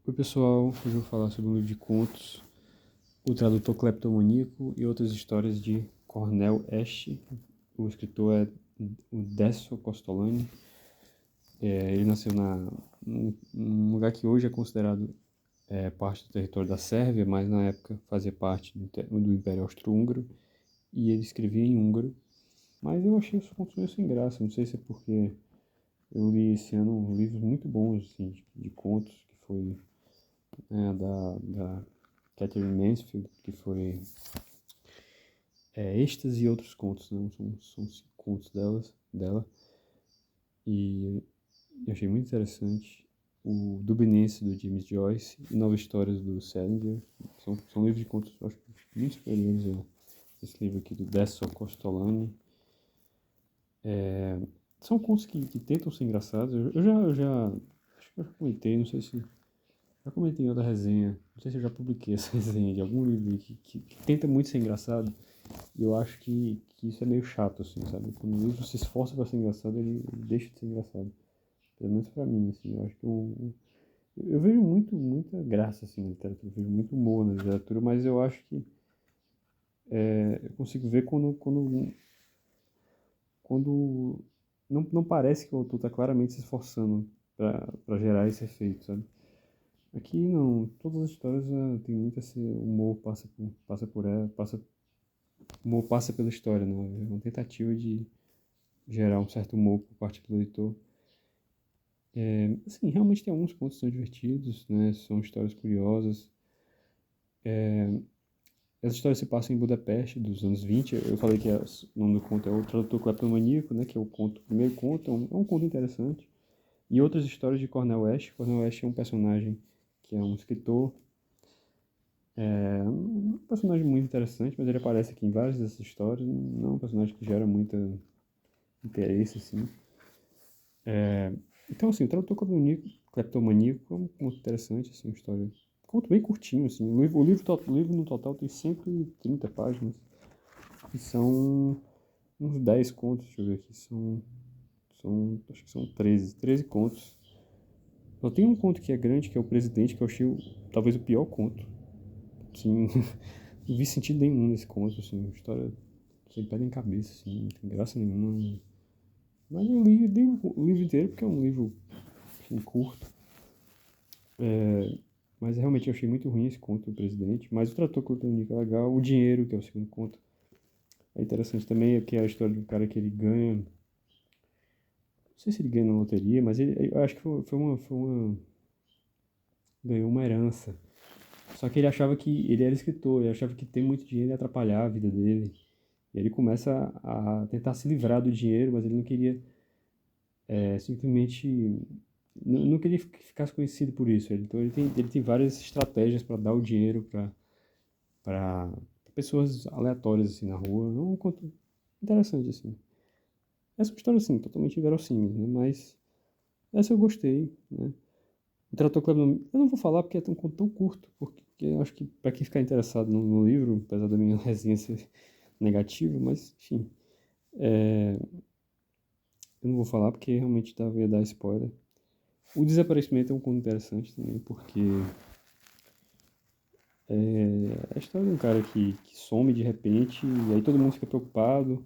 Oi pessoal, hoje eu vou falar sobre um livro de contos, O Tradutor Cleptomaníaco e outras histórias de Cornel Esche. O escritor é o Décio Costolani. Ele nasceu num lugar que hoje é considerado parte do território da Sérvia, mas na época fazia parte do Império Austro-Húngaro, e ele escrevia em húngaro. Mas eu achei os contos meio sem graça, não sei se é porque eu li esse ano livros muito bons assim, de contos, que foi da Catherine Mansfield, que foi Êxtase e Outros Contos, né? São 5 contos dela, e eu achei muito interessante. O Dubinense, do James Joyce, e Novas Histórias, do Salinger, são livros de contos, eu acho, muito superiores a esse livro aqui do Décio Costolani. São contos que tentam ser engraçados. Acho que eu já comentei, não sei se já comentei em outra resenha, não sei se eu já publiquei essa resenha de algum livro que tenta muito ser engraçado, e eu acho que isso é meio chato, assim, sabe? Quando o livro se esforça para ser engraçado, ele deixa de ser engraçado. Pelo menos pra mim, assim, eu acho que eu vejo muita graça, assim, na literatura, eu vejo muito humor na literatura, mas eu acho que eu consigo ver quando não parece que o autor está claramente se esforçando para gerar esse efeito, sabe? Aqui não, todas as histórias tem muito esse humor o humor passa pela história, né? É uma tentativa de gerar um certo humor por parte do leitor. Assim, realmente tem alguns contos que são divertidos, né? São histórias curiosas. Essa história se passa em Budapeste, dos anos 20. Eu falei que o nome do conto é O Tradutor Cleptomaníaco, né? Que é o primeiro conto, é um conto interessante. E outras histórias de Cornel West. Cornel West é um personagem que é um escritor, um personagem muito interessante, mas ele aparece aqui em várias dessas histórias. Não é um personagem que gera muito interesse, assim. Então, assim, o Tradutor Cleptomaníaco é um conto interessante, assim, uma história. Um conto bem curtinho, assim. O livro no total tem 130 páginas. E são uns 10 contos, deixa eu ver aqui. Acho que são 13 contos. Só tem um conto que é grande, que é o Presidente, que eu achei talvez o pior conto. Sim, não vi sentido nenhum nesse conto, assim, uma história sem pé nem cabeça, assim, não tem graça nenhuma. Mas eu li o livro inteiro porque é um livro, assim, curto. Mas realmente eu achei muito ruim esse conto do Presidente. Mas o Trator Cleptomaníaco é legal. O Dinheiro, que é o segundo conto, é interessante também, que é a história do cara que ele ganha. Não sei se ele ganha na loteria, mas eu acho que ganhou uma herança. Só que ele achava que ele era escritor, ele achava que ter muito dinheiro ia atrapalhar a vida dele. E ele começa a tentar se livrar do dinheiro, mas ele não queria simplesmente. Não queria que ficasse conhecido por isso. Então ele tem várias estratégias para dar o dinheiro para pessoas aleatórias assim na rua. É um conto interessante assim. Essa é uma história assim, totalmente verossímil, né? Mas essa eu gostei, né? O Trator Kleber, eu não vou falar porque é um conto tão curto, porque eu acho que para quem ficar interessado no livro, apesar da minha resenha ser negativa, mas enfim, eu não vou falar porque realmente ia dar spoiler. O Desaparecimento é um conto interessante também, porque é a história de um cara que some de repente, e aí todo mundo fica preocupado,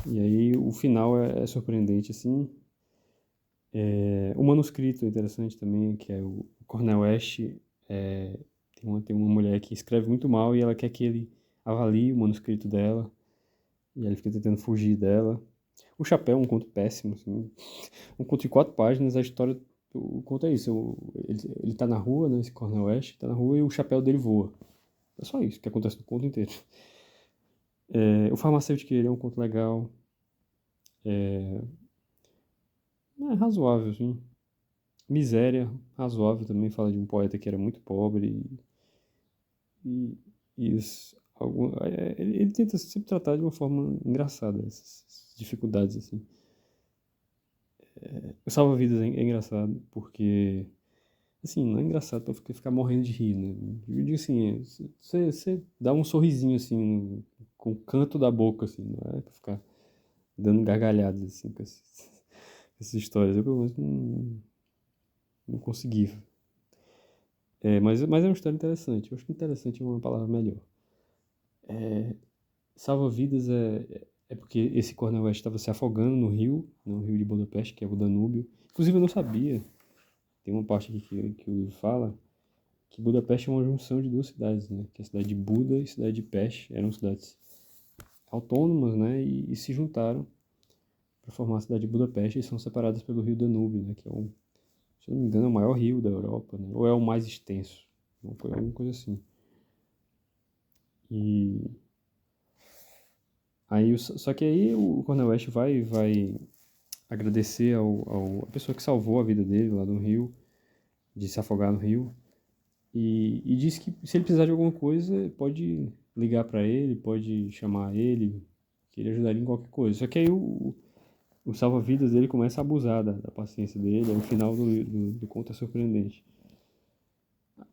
e aí o final é surpreendente, assim. O manuscrito é interessante também, que é o Cornel West. Tem uma mulher que escreve muito mal e ela quer que ele avalie o manuscrito dela, e aí ele fica tentando fugir dela. O Chapéu é um conto péssimo, assim. Um conto de 4 páginas, a história o conto é isso. Ele tá na rua, né? Esse Cornel West tá na rua e o chapéu dele voa. É só isso que acontece no conto inteiro. O Farmacêutico ele é um conto legal. É razoável, assim. Miséria, razoável também. Fala de um poeta que era muito pobre. Ele tenta sempre tratar de uma forma engraçada essas dificuldades, assim. O Salva-Vidas é engraçado porque assim, não é engraçado pra ficar morrendo de rir, né? Eu digo assim, você dá um sorrisinho, assim, com o canto da boca, assim, não é pra ficar dando gargalhadas, assim, com essas histórias. Eu, pelo menos, não consegui. Mas é uma história interessante. Eu acho que interessante é uma palavra melhor. Salva-vidas é porque esse Cornel West estava se afogando no rio de Budapeste, que é o Danúbio. Inclusive eu não sabia, tem uma parte aqui que o livro fala, que Budapeste é uma junção de duas cidades, né? Que é a cidade de Buda e a cidade de Peste eram cidades autônomas, né? E se juntaram para formar a cidade de Budapeste e são separadas pelo rio Danúbio, né? Que é se eu não me engano, é o maior rio da Europa, né? Ou é o mais extenso, alguma coisa assim. E aí, só que aí o Cornel West vai agradecer a pessoa que salvou a vida dele lá no rio, de se afogar no rio, e disse que se ele precisar de alguma coisa, pode ligar para ele, pode chamar ele, que ele ajudaria em qualquer coisa. Só que aí o salva-vidas dele começa a abusar da paciência dele, aí o final do conto é surpreendente.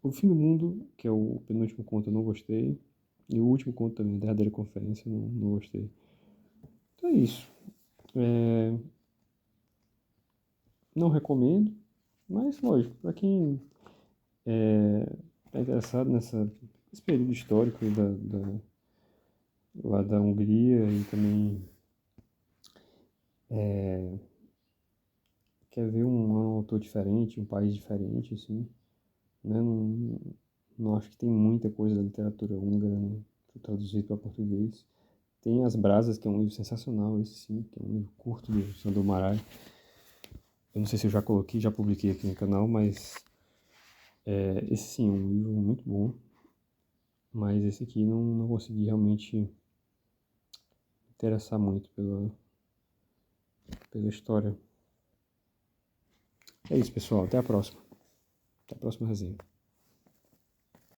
O Fim do Mundo, que é o penúltimo conto, eu não gostei, e o último conto também, a Derradeira Conferência, eu não gostei. Então é isso. Não recomendo, mas lógico, para quem é interessado nesse período histórico lá da Hungria e também quer ver um autor diferente, um país diferente, assim, né? Não acho que tem muita coisa da literatura húngara, né, traduzido para português. Tem As Brasas, que é um livro sensacional, esse sim, que é um livro curto do Sandor Marai. Eu não sei se eu já coloquei, já publiquei aqui no canal, mas esse sim é um livro muito bom. Mas esse aqui não consegui realmente interessar muito pela história. É isso, pessoal. Até a próxima. Até a próxima resenha.